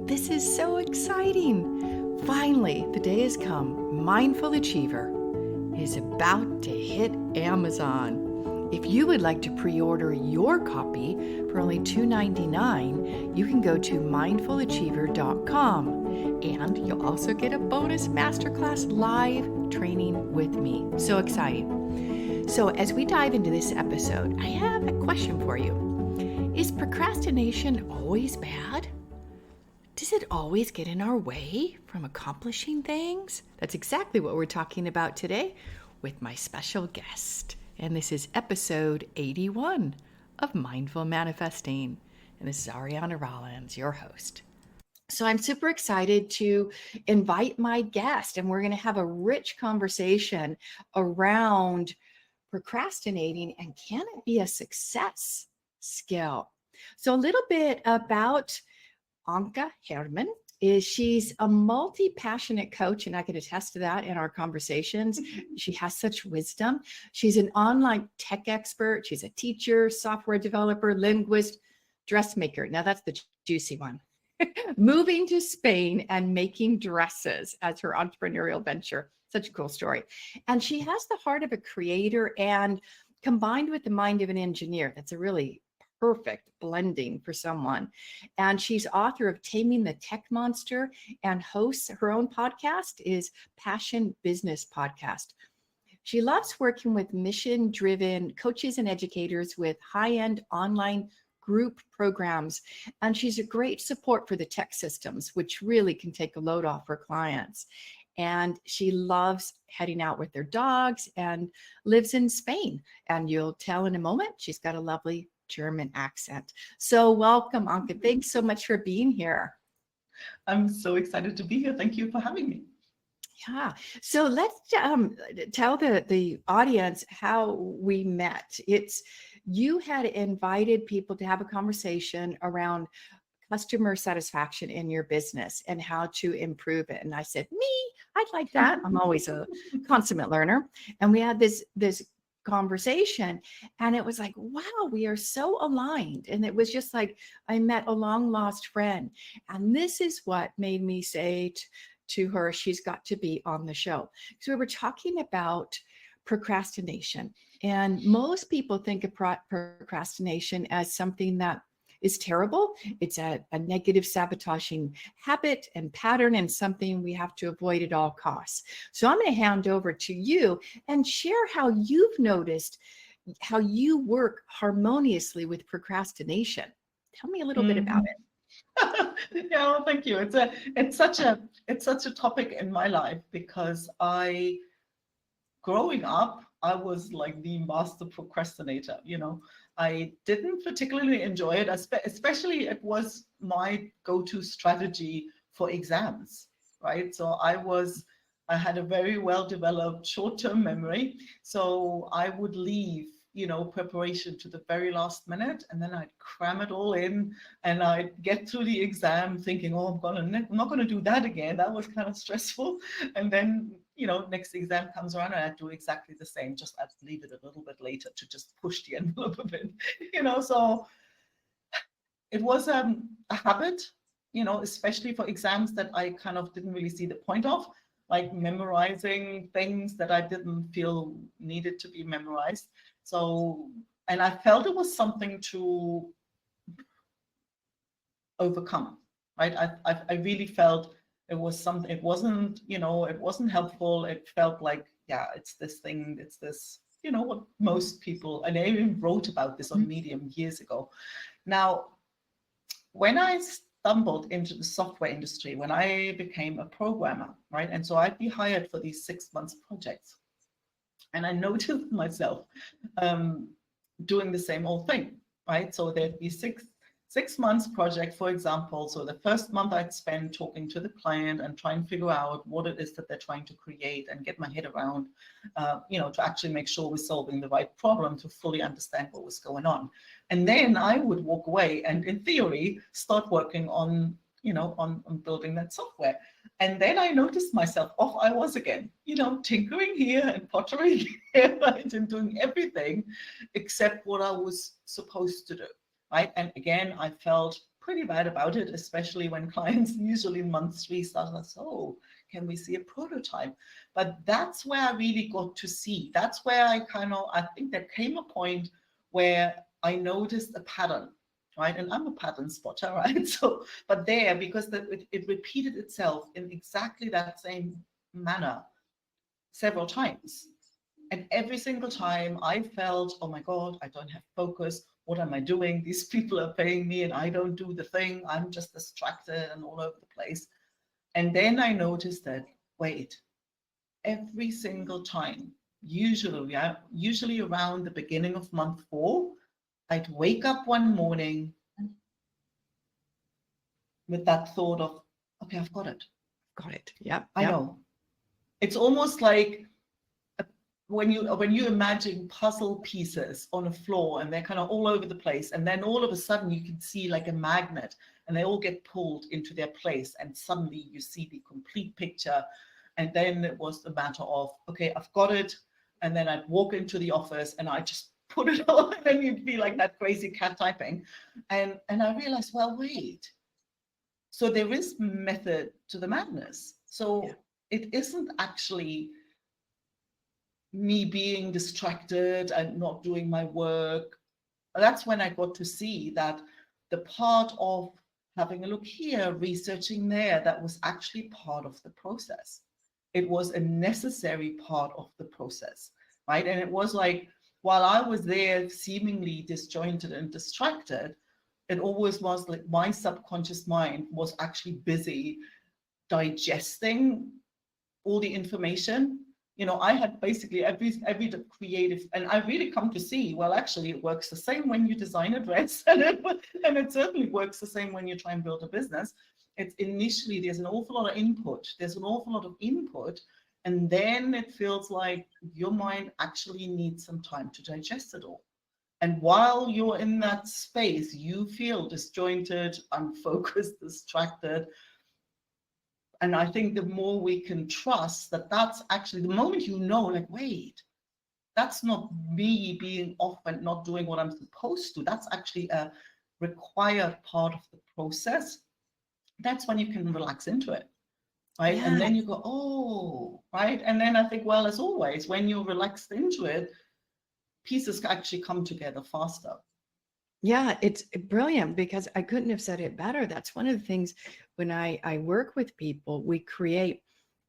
This is so exciting. Finally, the day has come. Mindful Achiever is about to hit Amazon. If you would like to pre-order your copy for only $2.99, you can go to mindfulachiever.com, and you'll also get a bonus masterclass live training with me. So exciting. So as we dive into this episode, I have a question for you. Is procrastination always bad? Does it always get in our way from accomplishing things? That's exactly what we're talking about today with my special guest. And this is episode 81 of Mindful Manifesting. And this is Ariana Rollins, your host. So I'm super excited to invite my guest, and we're going to have a rich conversation around procrastinating and can it be a success skill? So a little bit about Anke Hermann she's a multi-passionate coach, and I can attest to that in our conversations. She has such wisdom. She's an online tech expert. She's a teacher, software developer, linguist, dressmaker. Now that's the juicy one. Moving to Spain and making dresses as her entrepreneurial venture. Such a cool story. And she has the heart of a creator and combined with the mind of an engineer. That's a really perfect blending for someone. And she's author of Taming the Tech Monster and hosts her own podcast is Passion Business Podcast. She loves working with mission-driven coaches and educators with high-end online group programs. And she's a great support for the tech systems, which really can take a load off her clients. And she loves heading out with their dogs and lives in Spain. And you'll tell in a moment, she's got a lovely German accent. So welcome, Anke. Thanks so much for being here. I'm so excited to be here. Thank you for having me. Yeah. So let's tell the audience how we met. You had invited people to have a conversation around customer satisfaction in your business and how to improve it. And I said, me, I'd like that. I'm always a consummate learner. And we had this conversation, and it was like, wow, we are so aligned. And it was just like I met a long lost friend. And this is what made me say to her, she's got to be on the show. So we were talking about procrastination, and most people think of procrastination as something that is terrible. It's a negative sabotaging habit and pattern, and something we have to avoid at all costs. So I'm going to hand over to you and share how you've noticed how you work harmoniously with procrastination. Tell me a little bit about it. Yeah, well, thank you. It's such a topic in my life because growing up, I was like the master procrastinator. I didn't particularly enjoy it, especially it was my go-to strategy for exams, right? So I had a very well-developed short-term memory. So I would leave, preparation to the very last minute, and then I'd cram it all in, and I'd get through the exam thinking, oh, I'm not going to do that again. That was kind of stressful. And then, next exam comes around and I'd do exactly the same, just I'd leave it a little bit later to just push the envelope a bit, so it was a habit, especially for exams that I kind of didn't really see the point of, like memorizing things that I didn't feel needed to be memorized. So, and I felt it was something to overcome, right? I really felt it was something, it wasn't helpful. It felt like, yeah, it's this thing, it's this, what most people, and I even wrote about this on Medium years ago. Now, when I stumbled into the software industry, when I became a programmer, right? And so I'd be hired for these 6 months projects. And I noticed myself doing the same old thing, right? So there'd be six months project, for example. So the first month I'd spend talking to the client and try and figure out what it is that they're trying to create and get my head around, to actually make sure we're solving the right problem, to fully understand what was going on. And then I would walk away and, in theory, start working on building that software. And then I noticed myself, off I was again, tinkering here and pottering here, right? And doing everything except what I was supposed to do, right? And again, I felt pretty bad about it, especially when clients usually in month 3 start like, so can we see a prototype? But that's where I really got to see. That's where I think there came a point where I noticed a pattern, right? And I'm a pattern spotter, right? So, but there, because it repeated itself in exactly that same manner several times. And every single time I felt, oh my God, I don't have focus. What am I doing? These people are paying me and I don't do the thing. I'm just distracted and all over the place. And then I noticed that, wait, every single time, usually around the beginning of month 4, I'd wake up one morning with that thought of, okay, I've got it. Got it. Yep. I know. It's almost like when you imagine puzzle pieces on a floor and they're kind of all over the place, and then all of a sudden you can see like a magnet and they all get pulled into their place, and suddenly you see the complete picture. And then it was a matter of, okay, I've got it. And then I'd walk into the office and I just put it on, and then you'd be like that crazy cat typing. And I realized, well, wait. So there is method to the madness. So it isn't actually me being distracted and not doing my work. That's when I got to see that the part of having a look here, researching there, that was actually part of the process. It was a necessary part of the process, right? And it was like, while I was there seemingly disjointed and distracted, it always was like my subconscious mind was actually busy digesting all the information. You know, I had basically every creative, and I really come to see, well, actually it works the same when you design a dress, and it certainly works the same when you try and build a business. It's initially, there's an awful lot of input. And then it feels like your mind actually needs some time to digest it all. And while you're in that space, you feel disjointed, unfocused, distracted. And I think the more we can trust that that's actually the moment, you know, like, wait, that's not me being off and not doing what I'm supposed to. That's actually a required part of the process. That's when you can relax into it, right? Yeah. And then you go, oh, right. And then I think, well, as always, when you're relaxed into it, pieces actually come together faster. Yeah, it's brilliant, because I couldn't have said it better. That's one of the things when I work with people, we create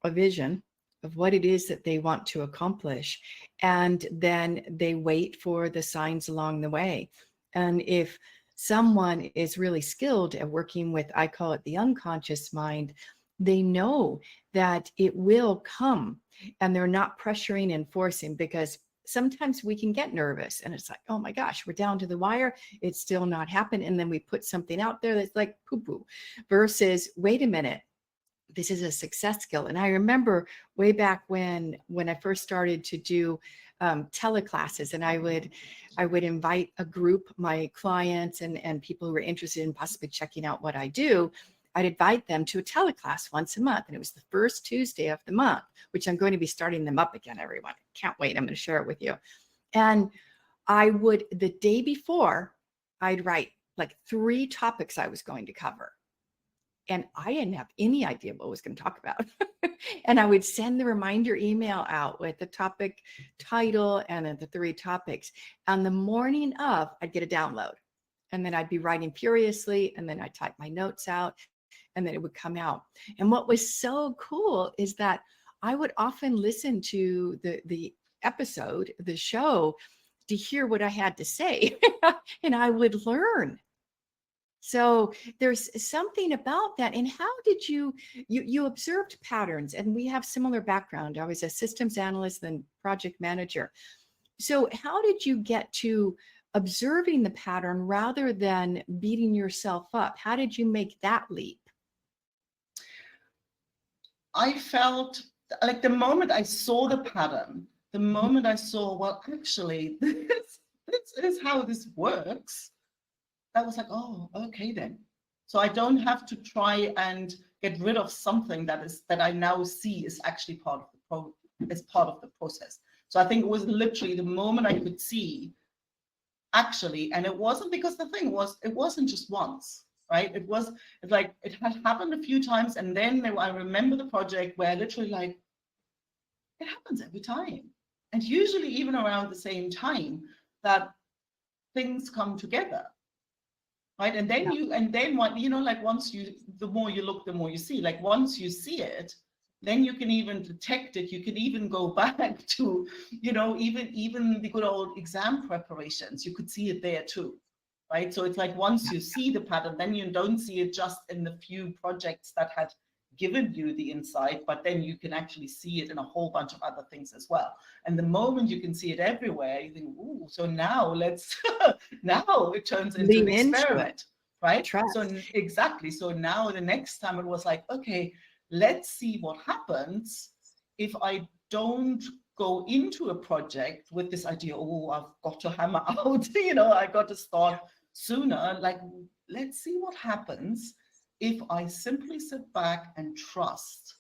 a vision of what it is that they want to accomplish, and then they wait for the signs along the way. And if someone is really skilled at working with, I call it the unconscious mind, they know that it will come, and they're not pressuring and forcing, because sometimes we can get nervous and it's like, oh my gosh, we're down to the wire. It's still not happened. And then we put something out there that's like poo-poo, versus, wait a minute, this is a success skill. And I remember way back when I first started to do teleclasses, and I would invite a group, my clients and people who were interested in possibly checking out what I do. I'd invite them to a teleclass once a month, and it was the first Tuesday of the month, which I'm going to be starting them up again, everyone. Can't wait. I'm going to share it with you. And I would, the day before, I'd write like 3 topics I was going to cover. And I didn't have any idea what I was going to talk about. And I would send the reminder email out with the topic title and then the 3 topics. On the morning of, I'd get a download. And then I'd be writing furiously, and then I'd type my notes out, and then it would come out. And what was so cool is that I would often listen to the episode, the show, to hear what I had to say, and I would learn. So there's something about that. And how did you observed patterns, and we have similar background. I was a systems analyst, then project manager. So how did you get to observing the pattern rather than beating yourself up? How did you make that leap? I felt like the moment I saw the pattern, the moment I saw, well, actually, this is how this works, that was like, oh, okay then. So I don't have to try and get rid of something that I now see is actually part of the process. So I think it was literally the moment I could see, actually, and it wasn't, because the thing was, it wasn't just once. right? It's like it had happened a few times, and then I remember the project where literally like it happens every time, and usually even around the same time that things come together, right? And then what, like once you, the more you look, the more you see. Like once you see it, then you can even detect it. You can even go back to, even the good old exam preparations. You could see it there too, right? So it's like once you see the pattern, then you don't see it just in the few projects that had given you the insight, but then you can actually see it in a whole bunch of other things as well. And the moment you can see it everywhere, you think, ooh, so now let's, now it turns into an Lean into it. experiment, right? Trust. So exactly. So now the next time it was like, okay, let's see what happens if I don't go into a project with this idea, oh, I've got to hammer out, I got to start sooner. Like, let's see what happens if I simply sit back and trust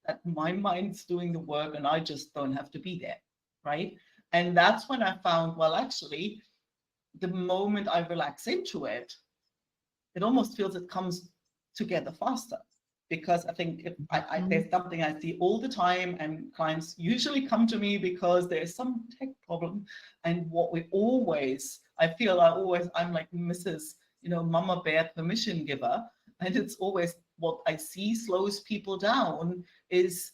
that my mind's doing the work and I just don't have to be there, right? And that's when I found, well, actually, the moment I relax into it, it almost feels it comes together faster. Because I think there's something I see all the time, and clients usually come to me because there's some tech problem. And what I'm like Mrs. Mama Bear permission giver. And it's always what I see slows people down is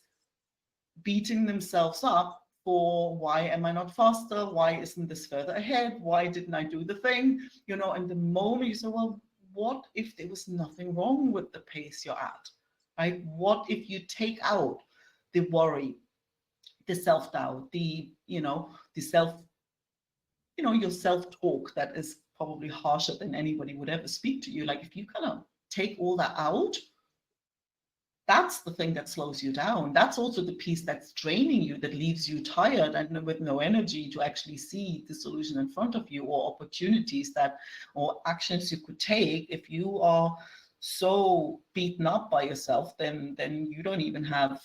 beating themselves up for why am I not faster? Why isn't this further ahead? Why didn't I do the thing? And the moment you say, well, what if there was nothing wrong with the pace you're at? Right? What if you take out the worry, the self-doubt, the self, your self-talk that is probably harsher than anybody would ever speak to you. Like if you kind of take all that out, that's the thing that slows you down. That's also the piece that's draining you, that leaves you tired and with no energy to actually see the solution in front of you, or opportunities or actions you could take. If you are so beaten up by yourself, then you don't even have,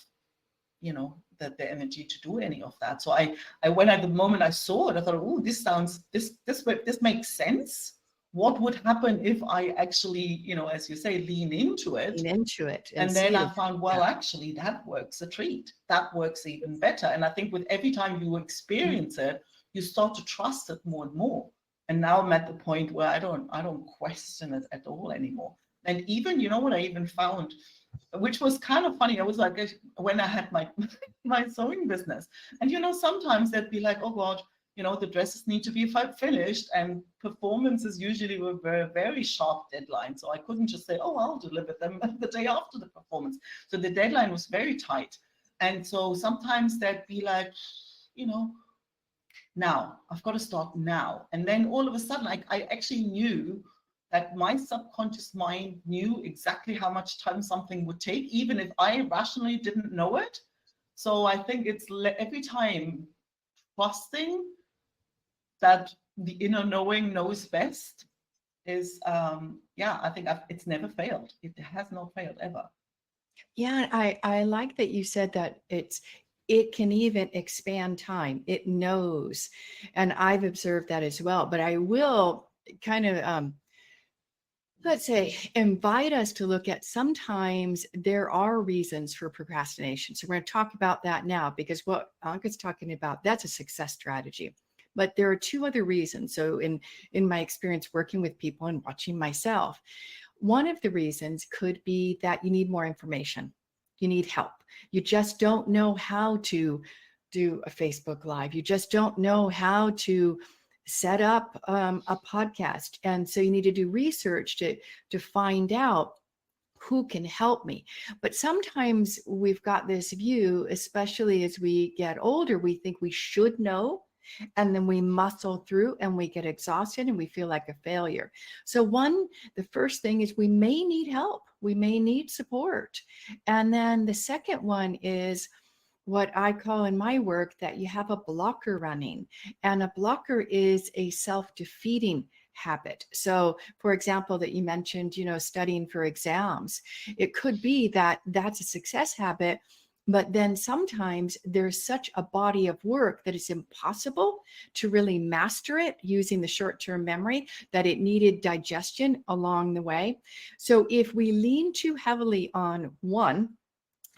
the energy to do any of that. So I when at the moment I saw it, I thought, oh, this makes sense. What would happen if I actually, as you say, lean into it? Lean into it. And then I found, well, actually, that works a treat. That works even better. And I think with every time you experience it, you start to trust it more and more. And now I'm at the point where I don't question it at all anymore. And even, what I even found, which was kind of funny, I was like, when I had my sewing business, and sometimes they'd be like, oh God, the dresses need to be finished, and performances usually were very, very sharp deadlines. So I couldn't just say, oh, I'll deliver them the day after the performance. So the deadline was very tight. And so sometimes they'd be like, now, I've got to start now. And then all of a sudden, I actually knew that my subconscious mind knew exactly how much time something would take, even if I rationally didn't know it. So I think it's every time trusting that the inner knowing knows best is, I think it's never failed. It has not failed ever. Yeah, I like that you said that it can even expand time. It knows. And I've observed that as well. But I will kind of let's say, invite us to look at, sometimes there are reasons for procrastination. So we're going to talk about that now, because what Anke's talking about, that's a success strategy. But there are two other reasons. So in my experience working with people and watching myself, one of the reasons could be that you need more information. You need help. You just don't know how to do a Facebook Live. You just don't know how to set up a podcast. And so you need to do research to find out who can help me. But sometimes we've got this view, especially as we get older, we think we should know, and then we muscle through and we get exhausted and we feel like a failure. So the first thing is we may need help. We may need support. And then the second one is what I call in my work that you have a blocker running, and a blocker is a self-defeating habit. So for example, that you mentioned, studying for exams, it could be that that's a success habit, But then sometimes there's such a body of work that it's impossible to really master it using the short-term memory, that it needed digestion along the way. So if we lean too heavily on one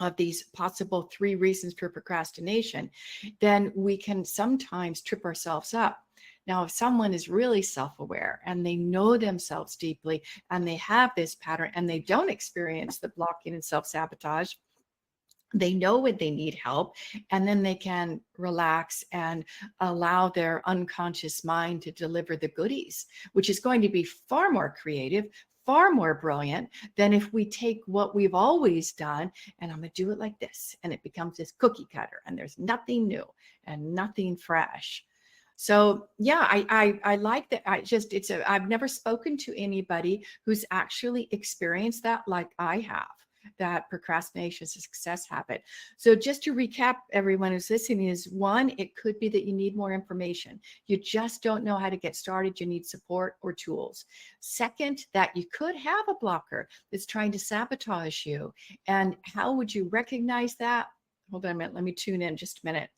of these possible 3 reasons for procrastination, then we can sometimes trip ourselves up. Now, if someone is really self-aware and they know themselves deeply and they have this pattern and they don't experience the blocking and self-sabotage, they know when they need help, and then they can relax and allow their unconscious mind to deliver the goodies, which is going to be far more creative, far more brilliant than if we take what we've always done and I'm going to do it like this, and it becomes this cookie cutter and there's nothing new and nothing fresh. So yeah, I like that. I've never spoken to anybody who's actually experienced that like I have, that procrastination is a success habit. So just to recap, everyone who's listening, is one, it could be that you need more information. You just don't know how to get started. You need support or tools. Second, that you could have a blocker that's trying to sabotage you. And how would you recognize that? Hold on a minute. Let me tune in just a minute.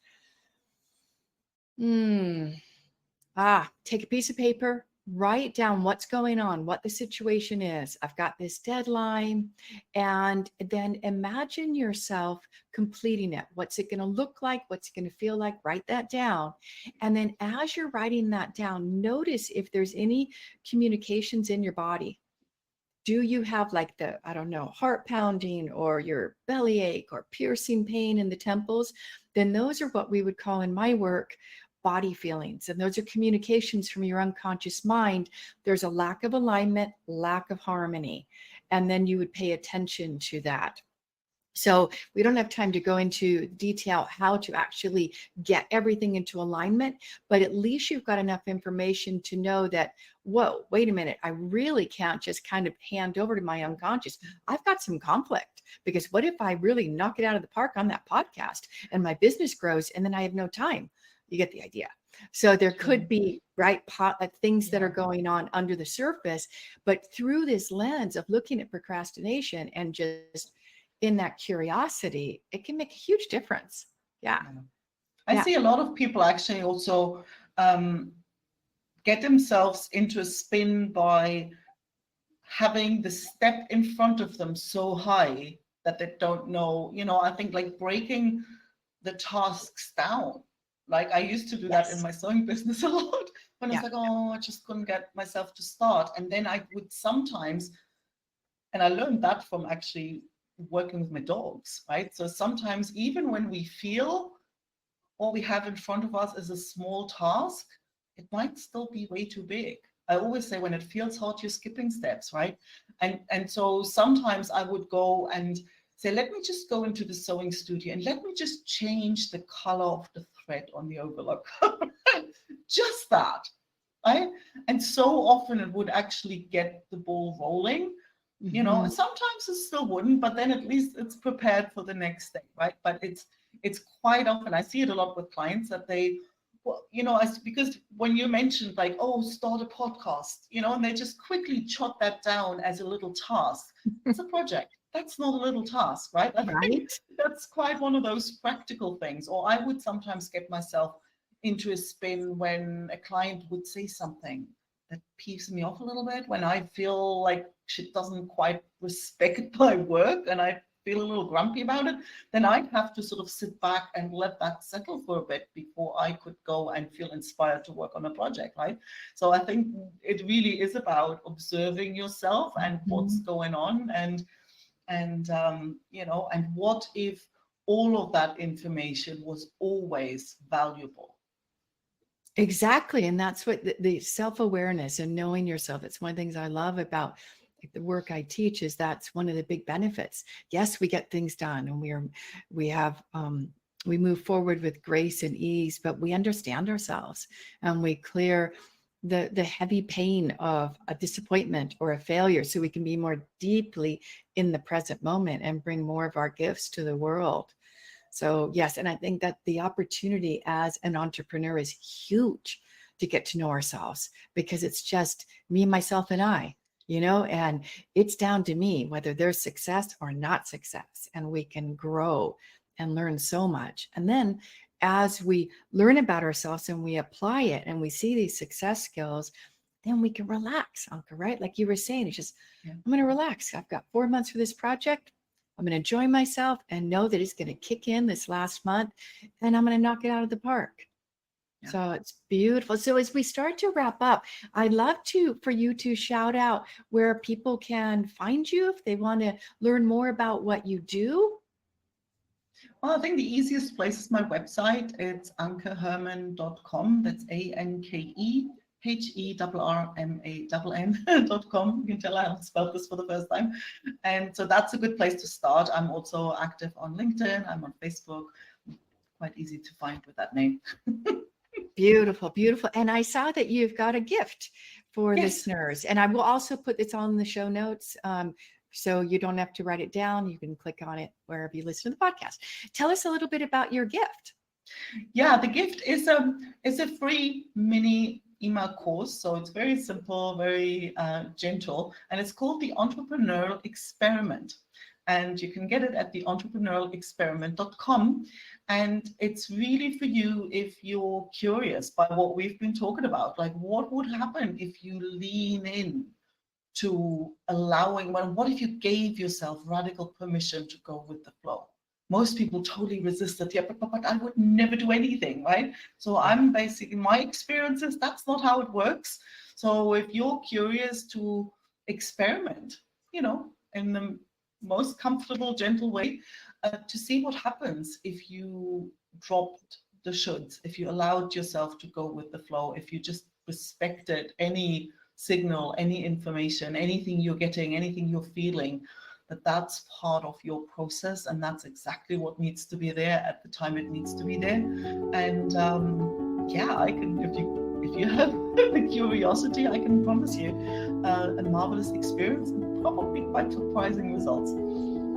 Take a piece of paper, write down what's going on, what the situation is. I've got this deadline, and then imagine yourself completing it. What's it going to look like? What's it going to feel like? Write that down. And then as you're writing that down, notice if there's any communications in your body. Do you have like the, I don't know, heart pounding or your bellyache or piercing pain in the temples? Then those are what we would call in my work body feelings. And those are communications from your unconscious mind. There's a lack of alignment, lack of harmony. And then you would pay attention to that. So we don't have time to go into detail how to actually get everything into alignment, but at least you've got enough information to know that, whoa, wait a minute, I really can't just kind of hand over to my unconscious. I've got some conflict, because what if I really knock it out of the park on that podcast and my business grows and then I have no time? You get the idea. So there could be things that are going on under the surface, but through this lens of looking at procrastination and just in that curiosity, it can make a huge difference. Yeah. I see a lot of people actually also get themselves into a spin by having the step in front of them so high that they don't know, I think like breaking the tasks down. Like I used to do that in my sewing business a lot when I was like, oh, I just couldn't get myself to start. And then I would sometimes, and I learned that from actually working with my dogs, right? So sometimes even when we feel what we have in front of us is a small task, it might still be way too big. I always say when it feels hard, you're skipping steps, right? And so sometimes I would go and say, let me just go into the sewing studio and let me just change the color of the thread on the overlock. Just that, right? And so often it would actually get the ball rolling. And sometimes it still wouldn't, but then at least it's prepared for the next day, right? But it's quite often, I see it a lot with clients that they, because when you mentioned like, oh, start a podcast, and they just quickly jot that down as a little task. It's a project. That's not a little task, right? Right. That's quite one of those practical things. Or I would sometimes get myself into a spin when a client would say something that peeves me off a little bit, when I feel like she doesn't quite respect my work and I feel a little grumpy about it, then I'd have to sort of sit back and let that settle for a bit before I could go and feel inspired to work on a project, right? So I think it really is about observing yourself and what's going on, and what if all of that information was always valuable. Exactly. And that's what the self-awareness and knowing yourself. It's one of the things I love about the work I teach, is that's one of the big benefits. Yes, we get things done and we move forward with grace and ease, but we understand ourselves and we clear the heavy pain of a disappointment or a failure, so we can be more deeply in the present moment and bring more of our gifts to the world. So yes, and I think that the opportunity as an entrepreneur is huge to get to know ourselves, because it's just me, myself, and I, and it's down to me whether there's success or not success, and we can grow and learn so much. And then as we learn about ourselves and we apply it and we see these success skills, then we can relax, Anke, right? Like you were saying, it's just, I'm going to relax. I've got 4 months for this project. I'm going to enjoy myself and know that it's going to kick in this last month and I'm going to knock it out of the park. Yeah. So it's beautiful. So as we start to wrap up, I'd love for you to shout out where people can find you if they want to learn more about what you do. Well, I think the easiest place is my website. It's ankehermann.com. That's ANKEHERMANN.com. You can tell I haven't spelled this for the first time. And so that's a good place to start. I'm also active on LinkedIn. I'm on Facebook. Quite easy to find with that name. Beautiful, beautiful. And I saw that you've got a gift for listeners. And I will also put this on the show notes. So you don't have to write it down. You can click on it wherever you listen to the podcast. Tell us a little bit about your gift. Yeah, the gift is a free mini email course. So it's very simple, very gentle, and it's called the Entrepreneurial Experiment. And you can get it at the entrepreneurialexperiment.com. And it's really for you if you're curious by what we've been talking about. Like, what would happen if you lean in to allowing, well, what if you gave yourself radical permission to go with the flow? Most people totally resist it. Yeah, but I would never do anything, right? So I'm basically, my experiences, that's not how it works. So if you're curious to experiment, in the most comfortable, gentle way, to see what happens if you dropped the shoulds, if you allowed yourself to go with the flow, if you just respected any signal, any information, anything you're getting, anything you're feeling, that's part of your process, and that's exactly what needs to be there at the time it needs to be there. And I can, if you have the curiosity, I can promise you a marvelous experience and probably quite surprising results.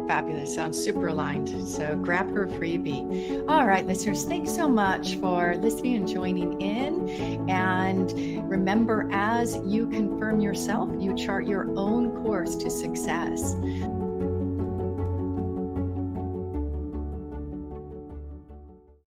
Fabulous. Sounds super aligned. So grab her freebie. All right, listeners, thanks so much for listening and joining in. And remember, as you confirm yourself, you chart your own course to success.